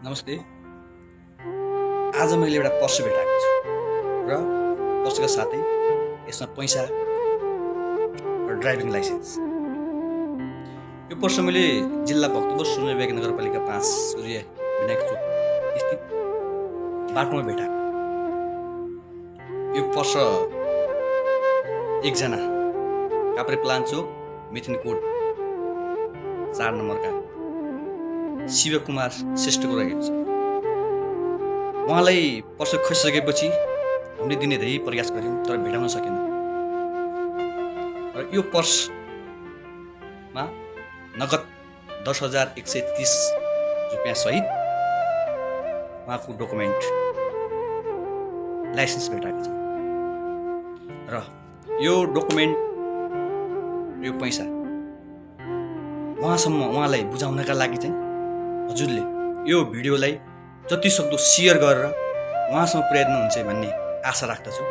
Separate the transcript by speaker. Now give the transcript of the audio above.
Speaker 1: नमस्ते। आज मैले एउटा पर्स भेटाएको छु र पर्सका साथै यसमा पैसा र ड्राइभिङ लाइसेन्स। यो पर्स मैले जिल्ला भक्तपुर सुनैबारी नगरपालिका 5 सूर्य विनायक चोक स्थित बाटोमा भेटाएको। यो पर्स एकजना काप्रेप्लाञ्चोक मिथिनकोट 4 नम्बरका शिवकुमार श्रेष्ठको रहेको छ। उहाँलाई पर्स खसिसकेपछि हामीले दिने धेरै प्रयास गऱ्यौँ तर भेटाउन सकेनौँ। र यो पर्समा नगद 10,130 रुपियाँ सहित उहाँको डकुमेन्ट लाइसेन्स भेटाएको छ। र यो डकुमेन्ट यो पैसा उहाँलाई बुझाउनका लागि चाहिँ हजुरले यो भिडियोलाई जति सक्दो सेयर गरेर उहाँसँग पुर्याइदिनुहुन्छ भन्ने आशा राख्दछु।